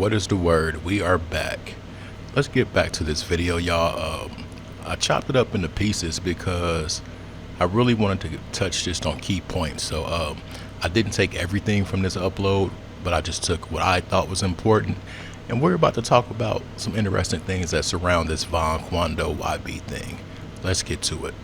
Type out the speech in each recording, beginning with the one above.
What is the word? We are back. Let's get back to this video, y'all. I chopped it up into pieces because I really wanted to touch just on key points. So I didn't take everything from this upload, but I just took what I thought was important. And we're about to talk about some interesting things that surround this Von Quando YB thing. Let's get to it.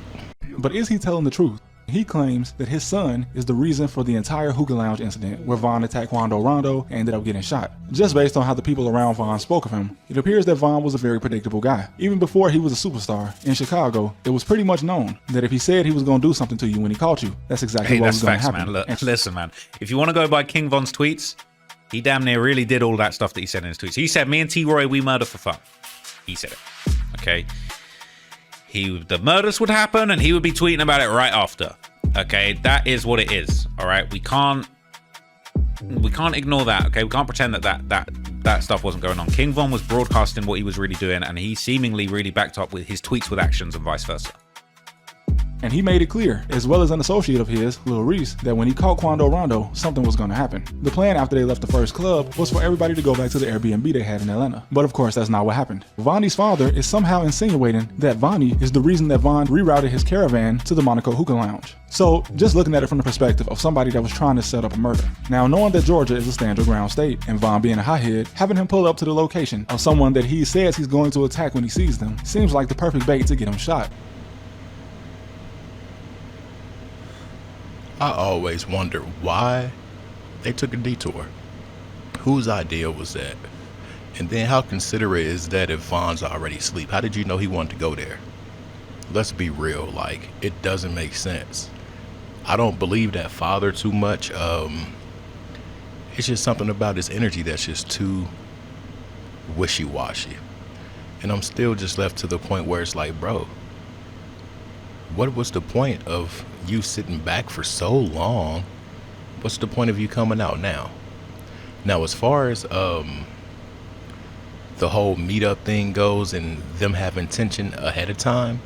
But is he telling the truth? He claims that his son is the reason for the entire Hookah Lounge incident where Von attacked Quando Rondo and ended up getting shot. Just based on how the people around Von spoke of him, it appears that Von was a very predictable guy. Even before he was a superstar, in Chicago, it was pretty much known that if he said he was going to do something to you when he caught you, that's exactly what was going to happen. Man. Look, listen, man. If you want to go by King Von's tweets, he damn near really did all that stuff that he said in his tweets. He said, me and T-Roy, we murder for fun. He said it. Okay? The murders would happen and he would be tweeting about it right after. Okay, that is what it is. All right, we can't ignore that. Okay, we can't pretend that stuff wasn't going on. King Von was broadcasting what he was really doing, and he seemingly really backed up with his tweets with actions and vice versa. And he made it clear, as well as an associate of his, Lil Reese, that when he caught Quando Rondo, something was going to happen. The plan after they left the first club was for everybody to go back to the Airbnb they had in Atlanta. But of course, that's not what happened. Vonnie's father is somehow insinuating that Vonnie is the reason that Von rerouted his caravan to the Monaco Hookah Lounge. So, just looking at it from the perspective of somebody that was trying to set up a murder. Now, knowing that Georgia is a stand your ground state, and Von being a hothead, having him pull up to the location of someone that he says he's going to attack when he sees them, seems like the perfect bait to get him shot. I always wonder why they took a detour. Whose idea was that? And then how considerate is that if Von's already asleep? How did you know he wanted to go there? Let's be real, like, it doesn't make sense. I don't believe that father too much. It's just something about his energy that's just too wishy-washy. And I'm still just left to the point where it's like, bro, what was the point of you sitting back for so long? What's the point of you coming out now? Now, as far as the whole meetup thing goes and them having tension ahead of time,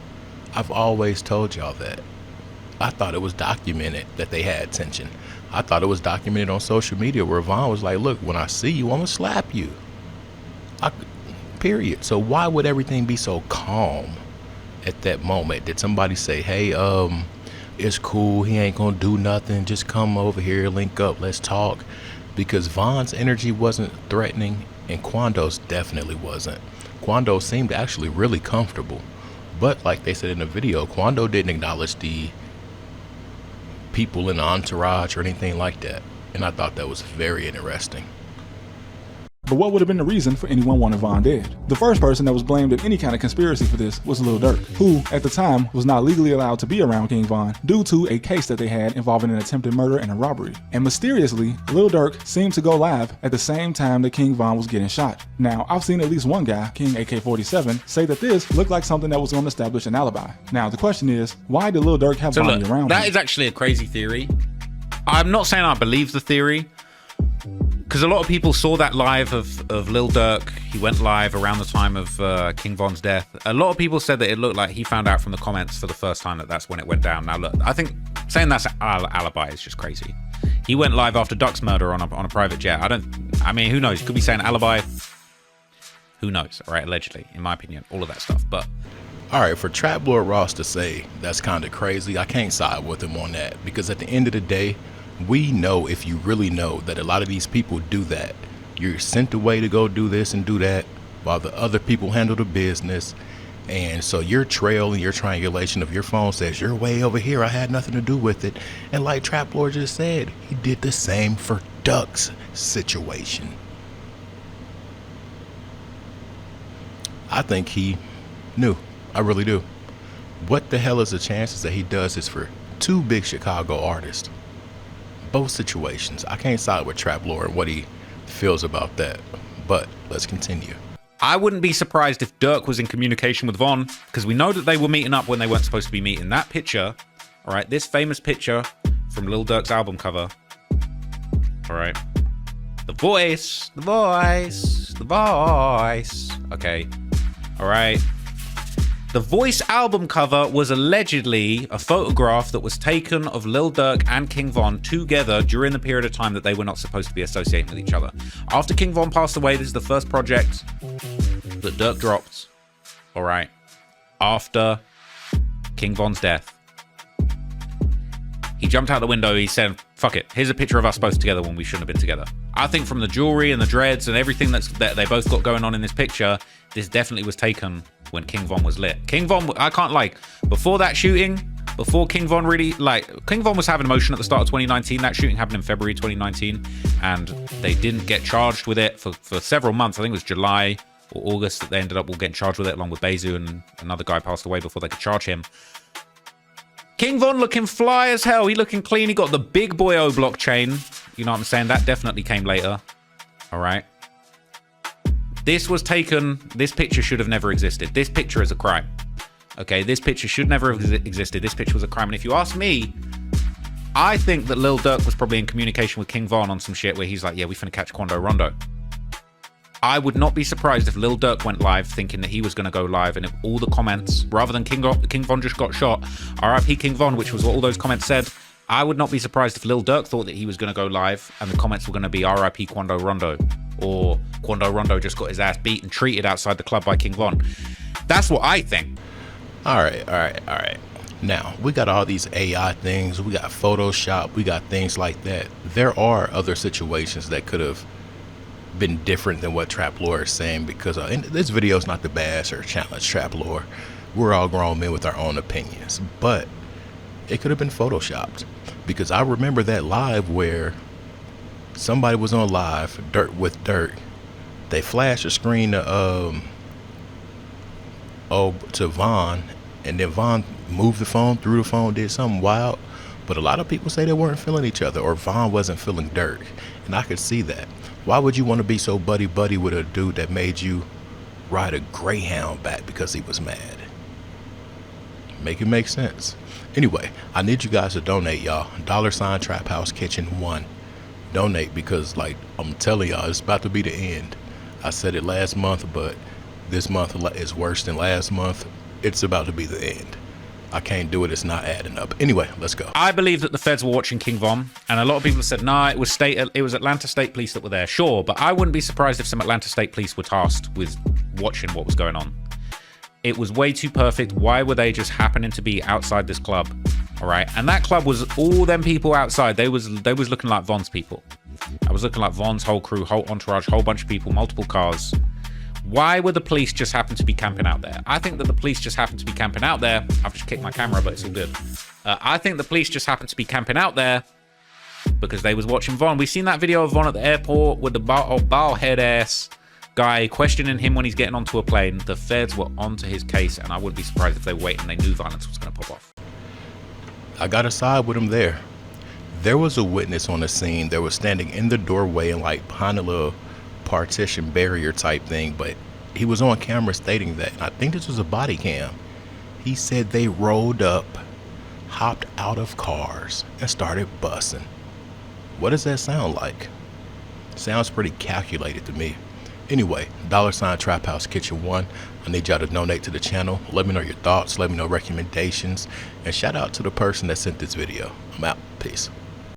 I've always told y'all that. I thought it was documented that they had tension. I thought it was documented on social media where Von was like, look, when I see you, I'm gonna slap you. Period. So why would everything be so calm at that moment? Did somebody say, hey, it's cool, he ain't gonna do nothing, just come over here, link up, let's talk? Because Von's energy wasn't threatening and Quando's definitely wasn't. Quando seemed actually really comfortable, but like they said in the video, Quando didn't acknowledge the people in the entourage or anything like that, and I thought that was very interesting. But what would have been the reason for anyone wanting Von dead? The first person that was blamed in any kind of conspiracy for this was Lil Durk, who, at the time, was not legally allowed to be around King Von due to a case that they had involving an attempted murder and a robbery. And mysteriously, Lil Durk seemed to go live at the same time that King Von was getting shot. Now, I've seen at least one guy, King AK-47, say that this looked like something that was going to establish an alibi. Now, the question is, why did Lil Durk have Vonnie around him? That is actually a crazy theory. I'm not saying I believe the theory, because a lot of people saw that live of Lil Durk. He went live around the time of King Von's death. A lot of people said that it looked like he found out from the comments for the first time that that's when it went down. Now, look, I think saying that's an alibi is just crazy. He went live after Duck's murder on a private jet. I mean, who knows? Could be saying alibi. Who knows? All right, allegedly, in my opinion, all of that stuff. But all right, for Trap Lord Ross to say that's kind of crazy, I can't side with him on that, because at the end of the day, we know, if you really know, that a lot of these people do that. You're sent away to go do this and do that while the other people handle the business. And so your trail and your triangulation of your phone says you're way over here, I had nothing to do with it. And like Trap Lord just said, he did the same for Duck's situation. I think he knew. I really do. What the hell is the chances that he does this for two big Chicago artists? Both situations. I can't side with Trap Lord and what he feels about that, but let's continue. I wouldn't be surprised if Durk was in communication with Von, because we know that they were meeting up when they weren't supposed to be meeting. That picture, all right, this famous picture from Lil Durk's album cover, all right, the voice, okay, all right, The Voice album cover was allegedly a photograph that was taken of Lil Durk and King Von together during the period of time that they were not supposed to be associating with each other. After King Von passed away, this is the first project that Durk dropped. All right. After King Von's death, he jumped out the window. He said, fuck it. Here's a picture of us both together when we shouldn't have been together. I think from the jewelry and the dreads and everything that they both got going on in this picture, this definitely was taken when King Von was lit. King Von, I can't like, before that shooting, before King Von really, like, King Von was having emotion at the start of 2019. That shooting happened in February 2019, and they didn't get charged with it for several months. I think it was July or August that they ended up all getting charged with it, along with Bezu, and another guy passed away before they could charge him. King Von looking fly as hell. He looking clean. He got the big boy O block chain. You know what I'm saying? That definitely came later. All right. This was taken. This picture should have never existed. This picture is a crime. Okay, this picture should never have existed. This picture was a crime. And if you ask me, I think that Lil Durk was probably in communication with King Von on some shit where he's like, yeah, we finna catch Quando Rondo. I would not be surprised if Lil Durk went live thinking that he was going to go live, and if all the comments, rather than King Von just got shot, RIP King Von, which was what all those comments said, I would not be surprised if Lil Durk thought that he was going to go live and the comments were going to be RIP Quando Rondo, or Quando Rondo just got his ass beat and treated outside the club by King Von. That's what I think. All right. Now, we got all these AI things. We got Photoshop. We got things like that. There are other situations that could have been different than what Trap Lore is saying, because and this video is not to bash or challenge Trap Lore. We're all grown men with our own opinions, but it could have been photoshopped, because I remember that live where somebody was on live with Durk. They flashed a screen to Von, and then Von moved the phone, threw the phone, did something wild. But a lot of people say they weren't feeling each other, or Von wasn't feeling Durk, and I could see that. Why would you want to be so buddy-buddy with a dude that made you ride a Greyhound back because he was mad? Make it make sense. Anyway, I need you guys to donate, y'all. $ Trap House Kitchen 1. Donate, because, like, I'm telling y'all, it's about to be the end. I said it last month, but this month is worse than last month. It's about to be the end. I can't do it. It's not adding up. Anyway, let's go. I believe that the feds were watching King Von, and a lot of people said, nah, it was Atlanta State Police that were there. Sure, but I wouldn't be surprised if some Atlanta State Police were tasked with watching what was going on. It was way too perfect. Why were they just happening to be outside this club? All right, and that club was all them people outside. They was looking like Von's people. I was looking like Von's whole crew, whole entourage, whole bunch of people, multiple cars. Why would the police just happen to be camping out there? I think that the police just happen to be camping out there. I've just kicked my camera, but it's all good. I think the police just happened to be camping out there because they was watching Von. We've seen that video of Von at the airport with the bald head ass guy questioning him when he's getting onto a plane. The feds were onto his case, and I wouldn't be surprised if they waited and they knew violence was going to pop off. I got to side with him there. There was a witness on the scene that was standing in the doorway and like behind a little partition barrier type thing, but he was on camera stating that, and I think this was a body cam. He said they rolled up, hopped out of cars, and started busting. What does that sound like? Sounds pretty calculated to me. Anyway, $ Trap House Kitchen 1. I need y'all to donate to the channel. Let me know your thoughts. Let me know recommendations. And shout out to the person that sent this video. I'm out. Peace.